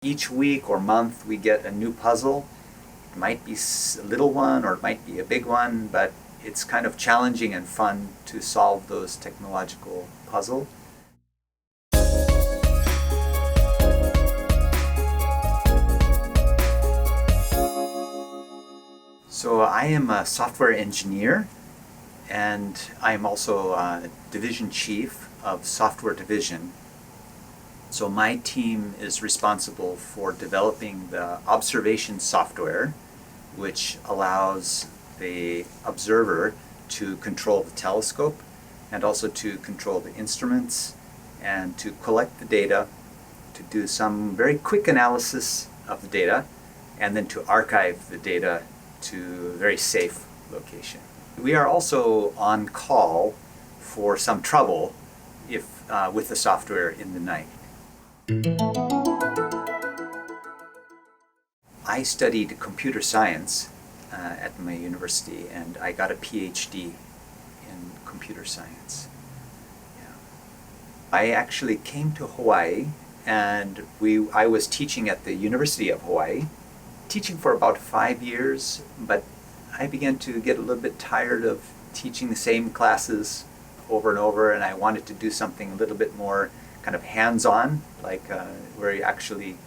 Each week or month we get a new puzzle. It might be a little one or it might be a big one, but it's kind of challenging and fun to solve those technological puzzles. So I am a software engineer, and I am also a division chief of software division. So my team is responsible for developing the observation software, which allows the observer to control the telescope and also to control the instruments and to collect the data, to do some very quick analysis of the data, and then to archive the data to a very safe location. We are also on call for some trouble with the software in the night. I studied computer science at my university, and I got a PhD in computer science. Yeah. I actually came to Hawaii, and I was teaching at the University of Hawaii, teaching for about 5 years, but I began to get a little bit tired of teaching the same classes over and over, and I wanted to do something a little bit more kind of hands-on, like where you're actually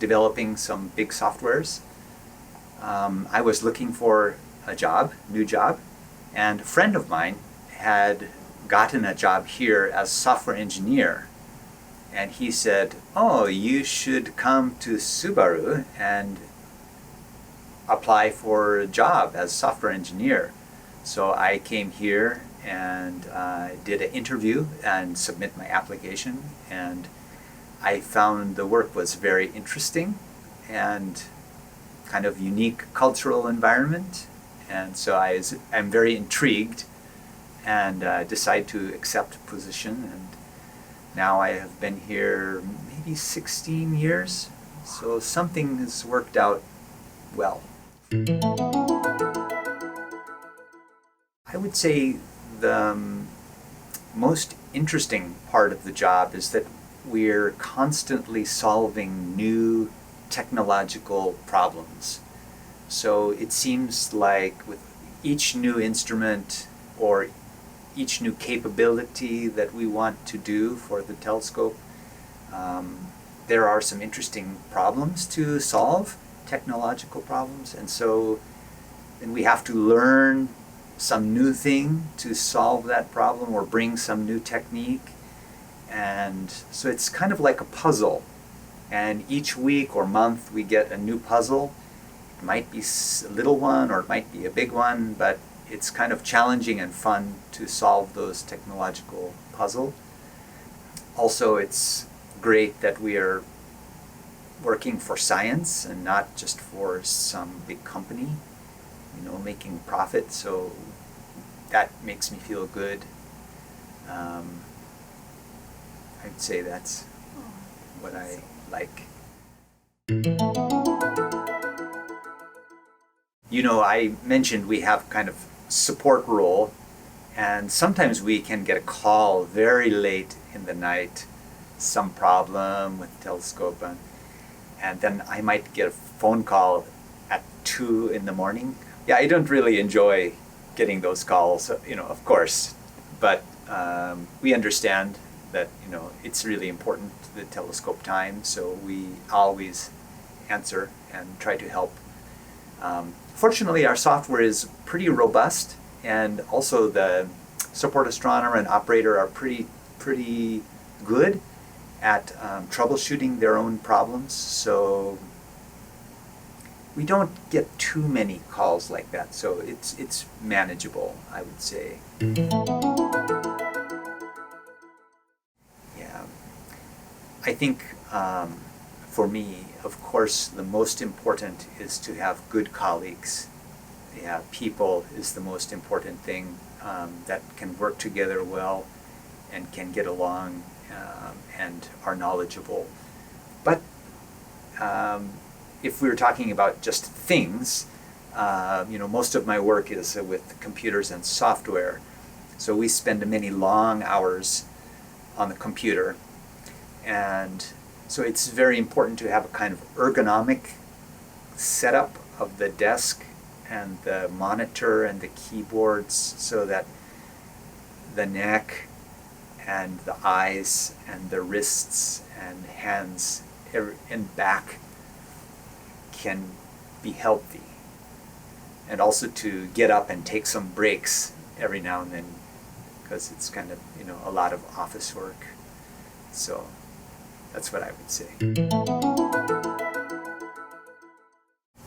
developing some big softwares. I was looking for a new job, and a friend of mine had gotten a job here as software engineer, and he said, "Oh, you should come to Subaru and apply for a job as software engineer." So I came here and did an interview and submit my application, and I found the work was very interesting and kind of unique cultural environment, and so I'm very intrigued and decided to accept the position, and now I have been here maybe 16 years, so something has worked out well. I would say the most interesting part of the job is that we're constantly solving new technological problems. So it seems like with each new instrument or each new capability that we want to do for the telescope, there are some interesting problems to solve, technological problems, and so then we have to learn some new thing to solve that problem or bring some new technique. And so it's kind of like a puzzle, and each week or month we get a new puzzle. It might be a little one or it might be a big one, but it's kind of challenging and fun to solve those technological puzzles. Also, it's great that we are working for science and not just for some big company, making profit, so that makes me feel good. I'd say that's what I like. I mentioned we have kind of support role, and sometimes we can get a call very late in the night, some problem with the telescope, and then I might get a phone call at 2 in the morning. Yeah, I don't really enjoy getting those calls, of course, but we understand that it's really important to the telescope time, so we always answer and try to help. Fortunately, our software is pretty robust, and also the support astronomer and operator are pretty good at troubleshooting their own problems, so we don't get too many calls like that, so it's manageable, I would say. Yeah, I think for me, of course, the most important is to have good colleagues. Yeah, people is the most important thing, that can work together well and can get along and are knowledgeable. But if we were talking about just things, most of my work is with computers and software. So we spend many long hours on the computer, and So it's very important to have a kind of ergonomic setup of the desk and the monitor and the keyboards, so that the neck and the eyes and the wrists and hands and back can be healthy. And also to get up and take some breaks every now and then, because it's kind of, a lot of office work. So that's what I would say.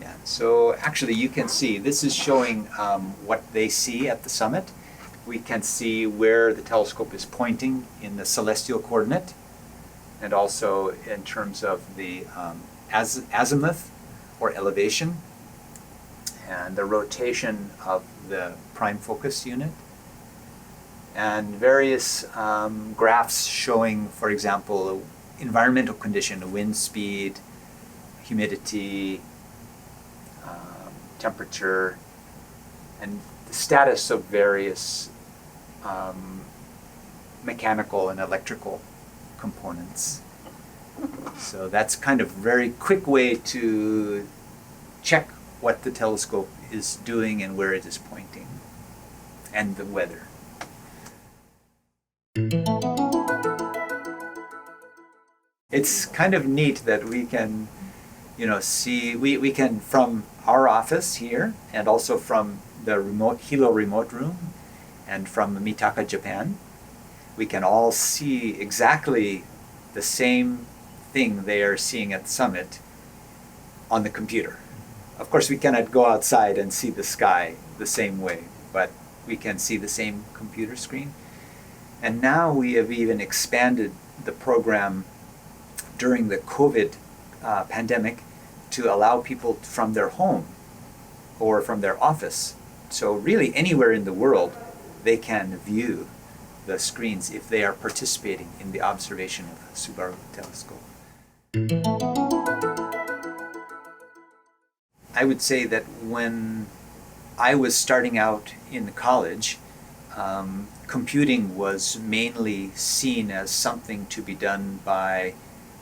Yeah, so actually you can see, this is showing what they see at the summit. We can see where the telescope is pointing in the celestial coordinate, and also in terms of the azimuth or elevation, and the rotation of the prime focus unit, and various graphs showing, for example, environmental condition, wind speed, humidity, temperature, and the status of various mechanical and electrical components. So that's kind of a very quick way to check what the telescope is doing and where it is pointing, and the weather. It's kind of neat that we can, see, we can, from our office here, and also from the Hilo remote room, and from Mitaka, Japan, we can all see exactly the same thing they are seeing at the summit on the computer. Of course, we cannot go outside and see the sky the same way, but we can see the same computer screen. And now we have even expanded the program during the COVID pandemic to allow people from their home or from their office. So really anywhere in the world, they can view the screens if they are participating in the observation of the Subaru Telescope. I would say that when I was starting out in college, computing was mainly seen as something to be done by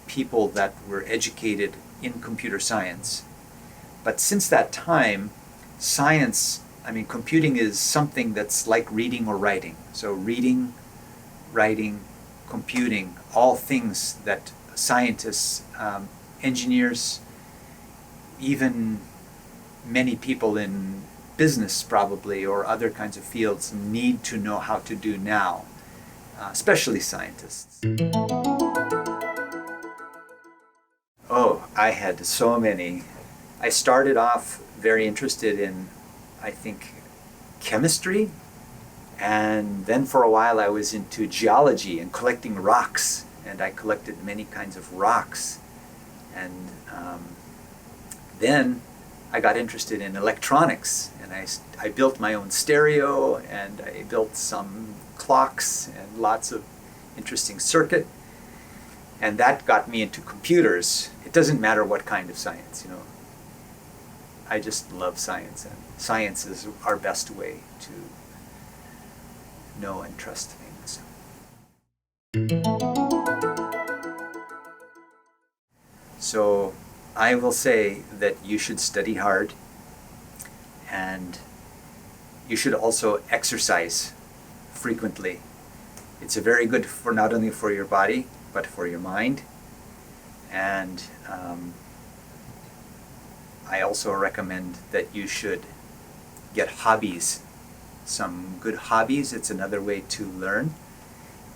people that were educated in computer science. But since that time, computing is something that's like reading or writing. So reading, writing, computing, all things that scientists, engineers, even many people in business probably, or other kinds of fields, need to know how to do now, especially scientists. Oh, I had so many. I started off very interested in, I think, chemistry, and then for a while I was into geology and collecting rocks, and I collected many kinds of rocks. And then I got interested in electronics, and I built my own stereo, and I built some clocks and lots of interesting circuit, and that got me into computers. It doesn't matter what kind of science, I just love science, and science is our best way to know and trust things. So I will say that you should study hard, and you should also exercise frequently. It's very good for not only for your body, but for your mind. And I also recommend that you should get hobbies, some good hobbies. It's another way to learn.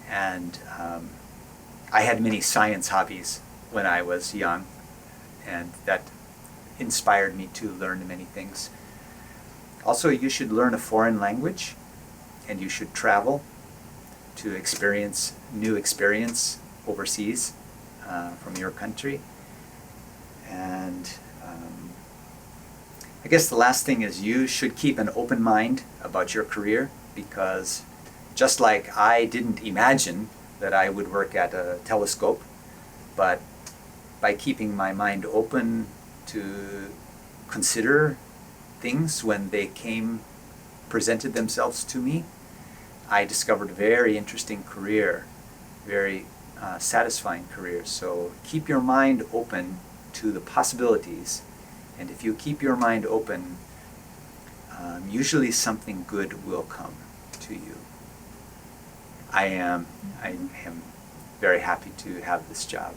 And I had many science hobbies when I was young, and that inspired me to learn many things. Also, you should learn a foreign language, and you should travel to experience new experience overseas from your country. And I guess the last thing is you should keep an open mind about your career, because just like I didn't imagine that I would work at a telescope, but by keeping my mind open to consider things when they presented themselves to me, I discovered a very interesting career, very satisfying career. So keep your mind open to the possibilities, and if you keep your mind open, usually something good will come to you. I am very happy to have this job.